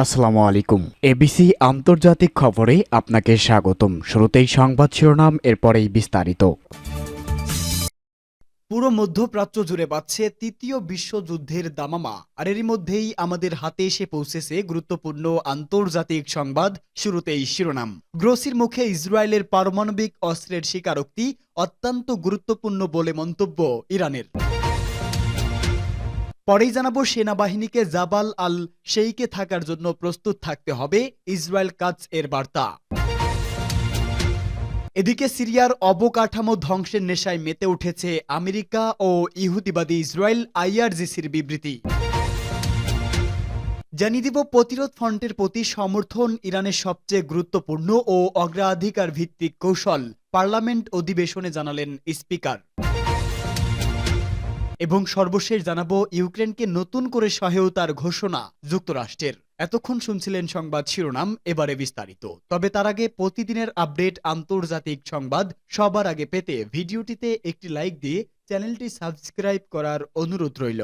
আসসালামু আলাইকুম। এবিসি আন্তর্জাতিক খবরে আপনাকে স্বাগতম। শুরুতেই সংবাদ শিরোনাম, এরপরেই বিস্তারিত। পুরো মধ্যপ্রাচ্য জুড়ে বাজছে তৃতীয় বিশ্বযুদ্ধের দামামা, আর এরই মধ্যেই আমাদের হাতে এসে পৌঁছেছে গুরুত্বপূর্ণ আন্তর্জাতিক সংবাদ। শুরুতেই শিরোনাম। গ্রোসির মুখে ইসরায়েলের পারমাণবিক অস্ত্রের স্বীকারোক্তি অত্যন্ত গুরুত্বপূর্ণ বলে মন্তব্য ইরানের। পরেই জানাবো, সেনাবাহিনীকে জাবাল আল শেইকে থাকার জন্য প্রস্তুত থাকতে হবে, ইসরায়েল কাদস এর বার্তা। এদিকে সিরিয়ার অবকাঠামো ধ্বংসের নেশায় মেতে উঠেছে আমেরিকা ও ইহুদিবাদী ইসরায়েল, আইআরজিসির বিবৃতি। জানিয়ে দিব, প্রতিরোধ ফ্রন্টের প্রতি সমর্থন ইরানের সবচেয়ে গুরুত্বপূর্ণ ও অগ্রাধিকার ভিত্তিক কৌশল, পার্লামেন্ট অধিবেশনে জানালেন স্পিকার। এবং সর্বশেষ জানাবো, ইউক্রেনকে নতুন করে সহায়তার ঘোষণা যুক্তরাষ্ট্রের। এতক্ষণ শুনছিলেন সংবাদ শিরোনাম, এবারে বিস্তারিত। তবে তার আগে প্রতিদিনের আপডেট আন্তর্জাতিক সংবাদ সবার আগে পেতে ভিডিওটিতে একটি লাইক দিয়ে চ্যানেলটি সাবস্ক্রাইব করার অনুরোধ রইল।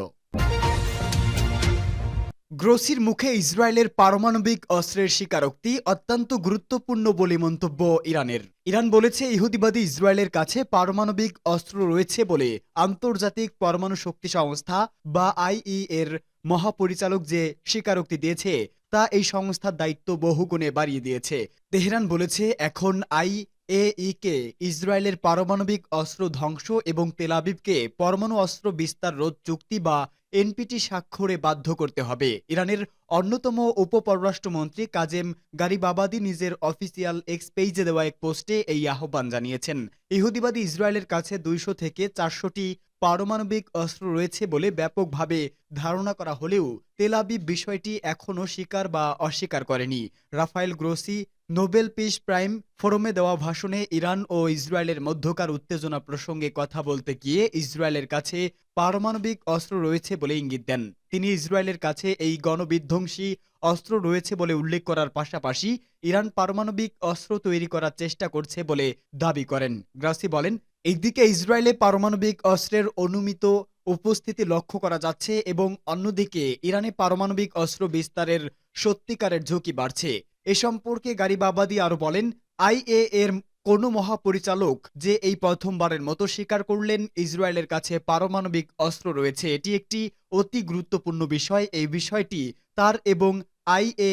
গ্রোসির মুখে ইসরায়েলের পারমাণবিক অস্ত্রের স্বীকারোক্তি অত্যন্ত গুরুত্বপূর্ণ বলে মন্তব্য ইরানের। ইরান বলেছে, ইহুদিবাদী ইসরায়েলের কাছে পারমাণবিক অস্ত্র রয়েছে বলে আন্তর্জাতিক পরমাণু শক্তি সংস্থা বা আইই এর মহাপরিচালক যে স্বীকারোক্তি দিয়েছে তা এই সংস্থার দায়িত্ব বহুগুণে বাড়িয়ে দিয়েছে। তেহরান বলেছে, এখন আইএইকে ইসরায়েলের পারমাণবিক অস্ত্র ধ্বংস এবং তেল আবিবকে পরমাণু অস্ত্র বিস্তার রোধ চুক্তি বা এনপিটি স্বাক্ষরে বাধ্য করতে হবে। ইরানের অন্যতম উপপররাষ্ট্রমন্ত্রী কাজেম গারিবাবাদি নিজের অফিসিয়াল এক্স পেজে দেওয়া এক পোস্টে এই আহ্বান জানিয়েছেন। ইহুদিবাদী ইসরায়েলের কাছে 200 থেকে 400টি পারমাণবিক অস্ত্র রয়েছে বলে ব্যাপকভাবে ধারণা করা হলেও তেল আবিব বিষয়টি এখনও স্বীকার বা অস্বীকার করেনি। Rafael Grossi Nobel peace prime ফোরামে দেওয়া ভাষণে ইরান ও ইসরায়েলের মধ্যকার উত্তেজনা প্রসঙ্গে কথা বলতে গিয়ে ইসরায়েলের কাছে পারমাণবিক অস্ত্র রয়েছে বলে ইঙ্গিত দেন। তিনি ইসরায়েলের কাছে এই গণবিধ্বংসী অস্ত্র রয়েছে বলে উল্লেখ করার পাশাপাশি ইরান পারমাণবিক অস্ত্র তৈরি করার চেষ্টা করছে বলে দাবি করেন। গ্রাসি বলেন, একদিকে ইসরায়েলে পারমাণবিক অস্ত্রের অনুমিত উপস্থিতি লক্ষ্য করা যাচ্ছে এবং অন্যদিকে ইরানে পারমাণবিক অস্ত্র বিস্তারের সত্যিকারের ঝুঁকি বাড়ছে। এ সম্পর্কে গারিবাবাদি আরো বলেন, আইএ এর কোনো মহাপরিচালক যে এই প্রথমবারের মতো স্বীকার করলেন ইসরায়েলের কাছে পারমাণবিক অস্ত্র রয়েছে, এটি একটি অতি গুরুত্বপূর্ণ বিষয়। এই বিষয়টি তার এবং আইএ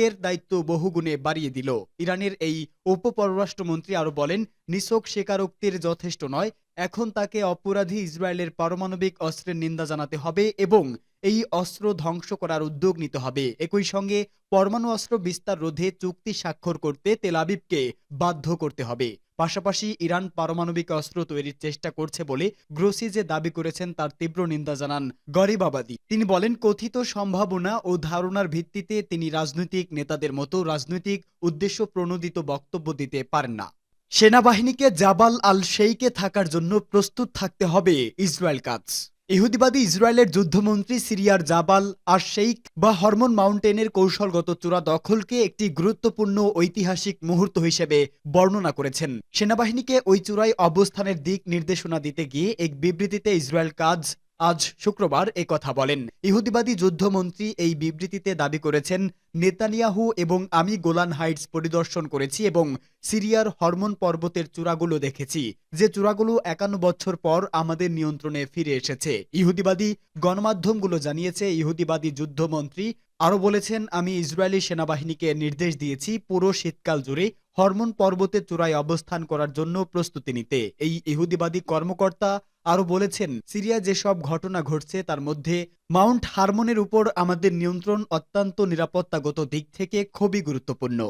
এর দায়িত্ব বহুগুণে বাড়িয়ে দিল। ইরানের এই উপপররাষ্ট্রমন্ত্রী আরো বলেন, নিছক স্বীকারোক্তির যথেষ্ট নয়, এখন তাকে অপরাধী ইসরায়েলের পারমাণবিক অস্ত্রের নিন্দা জানাতে হবে এবং এই অস্ত্র ধ্বংস করার উদ্যোগ নিতে হবে। একই সঙ্গে পরমাণু অস্ত্র বিস্তার রোধে চুক্তি স্বাক্ষর করতে তেল আবিবকে বাধ্য করতে হবে। পাশাপাশি ইরান পারমাণবিক অস্ত্র তৈরির চেষ্টা করছে বলে গ্রোসি যে দাবি করেছেন তার তীব্র নিন্দা জানান গরিবাবাদি। তিনি বলেন, কথিত সম্ভাবনা ও ধারণার ভিত্তিতে তিনি রাজনৈতিক নেতাদের মতো রাজনৈতিক উদ্দেশ্য প্রণোদিত বক্তব্য দিতে পারেন না। সেনাবাহিনীকে জাবাল আল শেইকে থাকার জন্য প্রস্তুত থাকতে হবে, ইসরায়েল কাদস। ইহুদিবাদী ইসরায়েলের যুদ্ধমন্ত্রী সিরিয়ার জাবাল আর শেইখ বা হরমোন মাউন্টেনের কৌশলগত চূড়া দখলকে একটি গুরুত্বপূর্ণ ঐতিহাসিক মুহূর্ত হিসেবে বর্ণনা করেছেন। সেনাবাহিনীকে ওই চূড়ায় অবস্থানের দিক নির্দেশনা দিতে গিয়ে এক বিবৃতিতে ইসরায়েল কাদস আজ শুক্রবার একথা বলেন। ইহুদিবাদী যুদ্ধমন্ত্রী এই বিবৃতিতে দাবি করেছেন, নেতানিয়াহু এবং আমি গোলান হাইটস পরিদর্শন করেছি এবং সিরিয়ার হরমোন পর্বতের চূড়াগুলো দেখেছি, যে চূড়াগুলো 51 বছর পর আমাদের নিয়ন্ত্রণে ফিরে এসেছে। ইহুদিবাদী গণমাধ্যমগুলো জানিয়েছে, ইহুদিবাদী যুদ্ধমন্ত্রী আরও বলেছেন, আমি ইসরায়েলি সেনাবাহিনীকে নির্দেশ দিয়েছি পুরো শীতকাল জুড়ে হরমোন পর্বতের চূড়ায় অবস্থান করার জন্য প্রস্তুতি নিতে। এই ইহুদিবাদী কর্মকর্তা আরও বলেছেন, সিরিয়া যেসব ঘটনা ঘটছে তার মধ্যে মাউন্ট হারমোনের উপর আমাদের নিয়ন্ত্রণ অত্যন্ত নিরাপত্তাগত দিক থেকে খুবই গুরুত্বপূর্ণ।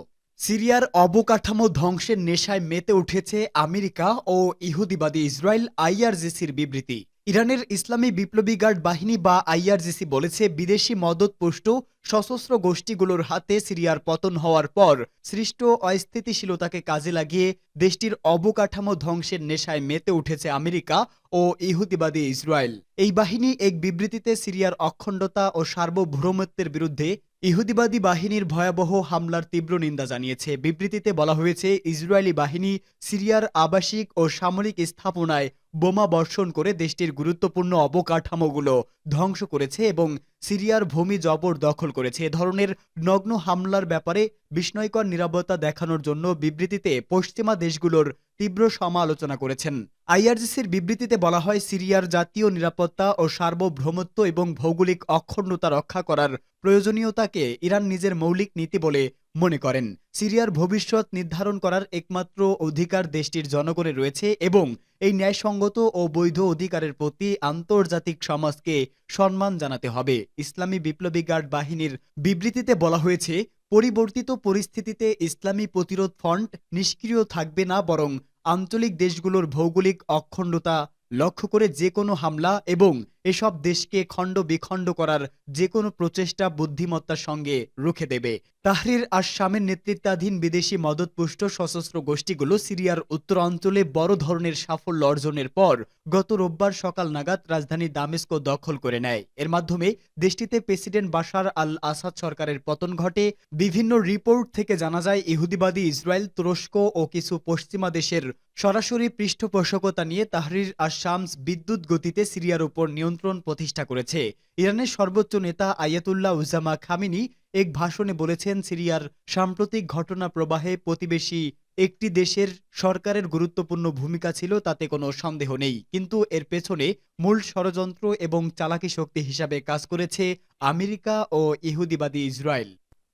সিরিয়ার অবকাঠামো ধ্বংসের নেশায় মেতে উঠেছে আমেরিকা ও ইহুদিবাদী ইসরায়েল, আইআরজিসির বিবৃতি। ইরানের ইসলামী বিপ্লবী গার্ড বাহিনী বা আইআরজিসি বলেছে, বিদেশি মদতপুষ্ট সশস্ত্র গোষ্ঠীগুলোর হাতে সিরিয়ার পতন হওয়ার পর সৃষ্ট অস্থিতিশীলতাকে কাজে লাগিয়ে দেশটির অবকাঠামো ধ্বংসের নেশায় মেতে উঠেছে আমেরিকা ও ইহুদিবাদী ইসরায়েল। এই বাহিনী এক বিবৃতিতে সিরিয়ার অখণ্ডতা ও সার্বভৌমত্বের বিরুদ্ধে ইহুদিবাদী বাহিনীর ভয়াবহ হামলার তীব্র নিন্দা জানিয়েছে। বিবৃতিতে বলা হয়েছে, ইসরায়েলি বাহিনী সিরিয়ার আবাসিক ও সামরিক স্থাপনায় বোমা বর্ষণ করে দেশটির গুরুত্বপূর্ণ অবকাঠামোগুলো ধ্বংস করেছে এবং সিরিয়ার ভূমি জবরদখল করেছে। এ ধরনের নগ্ন হামলার ব্যাপারে বিস্ময়কর নীরবতা দেখানোর জন্য বিবৃতিতে পশ্চিমা দেশগুলোর তীব্র সমালোচনা করেছেন। আইআরজিসির বিবৃতিতে বলা হয়, সিরিয়ার জাতীয় নিরাপত্তা ও সার্বভৌমত্ব এবং ভৌগোলিক অখণ্ডতা রক্ষা করার প্রয়োজনীয়তাকে ইরান নিজের মৌলিক নীতি বলে মনে করেন। সিরিয়ার ভবিষ্যৎ নির্ধারণ করার একমাত্র অধিকার দেশটির জনগণের রয়েছে এবং এই ন্যায়সঙ্গত ও বৈধ অধিকারের প্রতি আন্তর্জাতিক সমাজকে সম্মান জানাতে হবে। ইসলামী বিপ্লবী গার্ড বাহিনীর বিবৃতিতে বলা হয়েছে, পরিবর্তিত পরিস্থিতিতে ইসলামী প্রতিরোধ ফ্রন্ট নিষ্ক্রিয় থাকবে না, বরং আঞ্চলিক দেশগুলোর ভৌগোলিক অখণ্ডতা লক্ষ্য করে যে কোনো হামলা এবং এসব দেশকে খণ্ড বিখণ্ড করার যে কোনো প্রচেষ্টা বুদ্ধিমত্তার সঙ্গে রুখে দেবে। তাহরির আশ-শামের নেতৃত্বাধীন বিদেশি মদতপুষ্ট সশস্ত্র গোষ্ঠীগুলো সিরিয়ার উত্তরাঞ্চলে বড় ধরনের সাফল্য অর্জনের পর গত রোববার সকাল নাগাদ রাজধানী দামেস্ক দখল করে নেয়। এর মাধ্যমে দেশটিতে প্রেসিডেন্ট বাশার আল আসাদ সরকারের পতন ঘটে। বিভিন্ন রিপোর্ট থেকে জানা যায়, ইহুদিবাদী ইসরায়েল, তুরস্ক ও কিছু পশ্চিমা দেশের সরাসরি পৃষ্ঠপোষকতা নিয়ে তাহরির আশ-শামস বিদ্যুৎ গতিতে সিরিয়ার উপর নিয়ন্ত্রণ প্রতিষ্ঠা করেছে। ইরানের সর্বোচ্চ নেতা আয়াতুল্লাহ উজ্জামা খামেনি এক ভাষণে বলেছেন, সিরিয়ার সাম্প্রতিক ঘটনা প্রবাহে প্রতিবেশী একটি দেশের সরকারের গুরুত্বপূর্ণ ভূমিকা ছিল, তাতে কোনো সন্দেহ নেই, কিন্তু এর পেছনে মূল ষড়যন্ত্র এবং চালাকি শক্তি হিসাবে কাজ করেছে আমেরিকা ও ইহুদিবাদী ইসরায়েল।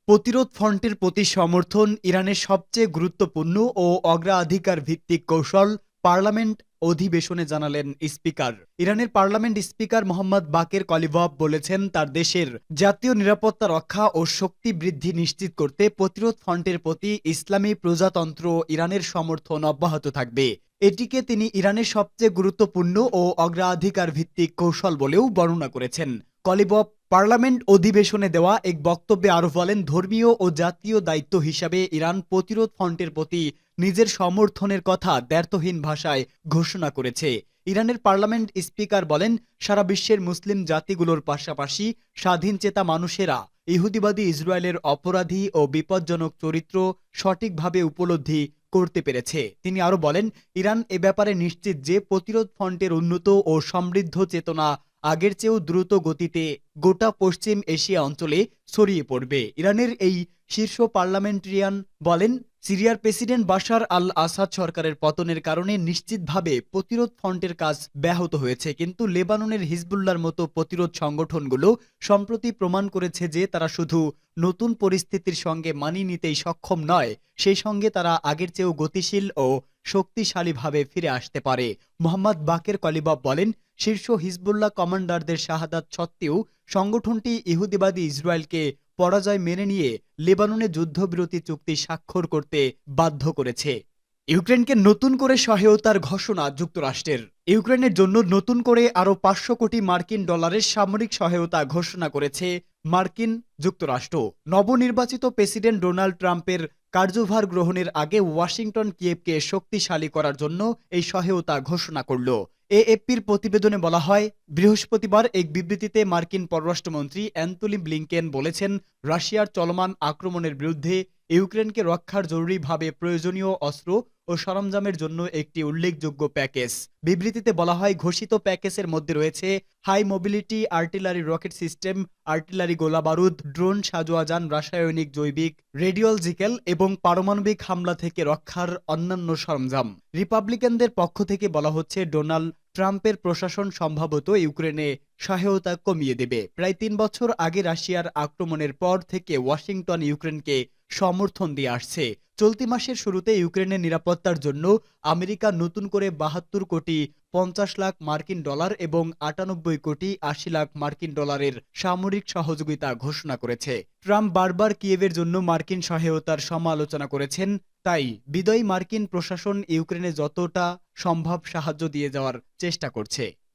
প্রতিরোধ ফ্রন্টের প্রতি সমর্থন ইরানের সবচেয়ে গুরুত্বপূর্ণ ও অগ্রাধিকার ভিত্তিক কৌশল, পার্লামেন্ট অধিবেশনে জানালেন স্পিকার। ইরানের পার্লামেন্ট স্পিকার মোহাম্মদ বাকের কলিভভ বলেছেন, তার দেশের জাতীয় নিরাপত্তা রক্ষা ও শক্তি বৃদ্ধি নিশ্চিত করতে প্রতিরোধ ফ্রন্টের প্রতি ইসলামী প্রজাতন্ত্র ইরানের সমর্থন অব্যাহত থাকবে। এটিকে তিনি ইরানের সবচেয়ে গুরুত্বপূর্ণ ও অগ্রাধিকার ভিত্তিক কৌশল বলেও বর্ণনা করেছেন। কলিভভ পার্লামেন্ট অধিবেশনে দেওয়া এক বক্তব্যে আরও বলেন, ধর্মীয় ও জাতীয় দায়িত্ব হিসাবে ইরান প্রতিরোধ ফ্রন্টের প্রতি নিজের সমর্থনের কথা দ্ব্যর্থহীন ভাষায় ঘোষণা করেছে। ইরানের পার্লামেন্ট স্পিকার বলেন, সারা বিশ্বের মুসলিম জাতিগুলোর পাশাপাশি স্বাধীনচেতা মানুষেরা ইহুদিবাদী ইসরায়েলের অপরাধী ও বিপজ্জনক চরিত্র সঠিকভাবে উপলব্ধি করতে পেরেছে। তিনি আরও বলেন, ইরান এ ব্যাপারে নিশ্চিত যে প্রতিরোধ ফ্রন্টের উন্নত ও সমৃদ্ধ চেতনা আগের চেয়েও দ্রুত গতিতে গোটা পশ্চিম এশিয়া অঞ্চলে ছড়িয়ে পড়বে। ইরানের এই শীর্ষ পার্লামেন্টারিয়ান বলেন, সিরিয়ার প্রেসিডেন্ট বাশার আল আসাদ সরকারের পতনের কারণে নিশ্চিতভাবে প্রতিরোধ ফ্রন্টের কাজ ব্যাহত হয়েছে, কিন্তু লেবাননের হিজবুল্লাহর মতো প্রতিরোধ সংগঠনগুলো সম্প্রতি প্রমাণ করেছে যে তারা শুধু নতুন পরিস্থিতির সঙ্গে মানিয়ে নিতেই সক্ষম নয়, সেই সঙ্গে তারা আগের চেয়েও গতিশীল ও শক্তিশালীভাবে ফিরে আসতে পারে। মোহাম্মদ বাকের কলিভভ বলেন, শীর্ষ হিজবুল্লাহ কমান্ডারদের শাহাদাত সত্ত্বেও সংগঠনটি ইহুদিবাদী ইসরায়েলকে পরাজয় মেনে নিয়ে লেবাননে যুদ্ধবিরতি চুক্তি স্বাক্ষর করতে বাধ্য করেছে। ইউক্রেনকে নতুন করে সহায়তার ঘোষণা যুক্তরাষ্ট্রের। ইউক্রেনের জন্য নতুন করে আরও 500 কোটি মার্কিন ডলারের সামরিক সহায়তা ঘোষণা করেছে মার্কিন যুক্তরাষ্ট্র। নবনির্বাচিত প্রেসিডেন্ট ডোনাল্ড ট্রাম্পের কার্যভার গ্রহণের আগে ওয়াশিংটন কিয়েভকে শক্তিশালী করার জন্য এই সহায়তা ঘোষণা করল। এএফপির প্রতিবেদনে বলা হয়, বৃহস্পতিবার এক বিবৃতিতে মার্কিন পররাষ্ট্রমন্ত্রী অ্যান্টনি ব্লিংকেন বলেছেন, রাশিয়ার চলমান আক্রমণের বিরুদ্ধে ইউক্রেনকে রক্ষার জরুরিভাবে প্রয়োজনীয় অস্ত্র ও সরঞ্জামের জন্য একটি উল্লেখযোগ্য প্যাকেজ। বিবৃতিতে বলা হয়, ঘোষিত প্যাকেজের মধ্যে রয়েছে high mobility artillery rocket system, artillery গোলাবারুদ, ড্রোন, সাজোয়াজান, রাসায়নিক, জৈবিক, রেডিওলজিক্যাল এবং পারমাণবিক হামলা থেকে রক্ষার অন্যান্য সরঞ্জাম। রিপাবলিকানদের পক্ষ থেকে বলা হচ্ছে, ডোনাল্ড ট্রাম্পের প্রশাসন সম্ভবত ইউক্রেনে সহায়তা কমিয়ে দেবে। প্রায় 3 বছর আগে রাশিয়ার আক্রমণের পর থেকে ওয়াশিংটন ইউক্রেনকে সমর্থন দিয়ে আসছে। চলতি মাসের শুরুতে ইউক্রেনের নিরাপত্তার জন্য আমেরিকা নতুন করে 72 কোটি 50 লাখ মার্কিন ডলার এবং 98 কোটি 80 লাখ মার্কিন ডলারের সামরিক সহযোগিতা ঘোষণা করেছে। ট্রাম্প বারবার কিয়েভের জন্য মার্কিন সহায়তার সমালোচনা করেছেন, তাই বিদায়ী মার্কিন প্রশাসন ইউক্রেনে যতটা সম্ভব সাহায্য দিয়ে যাওয়ার চেষ্টা করছে।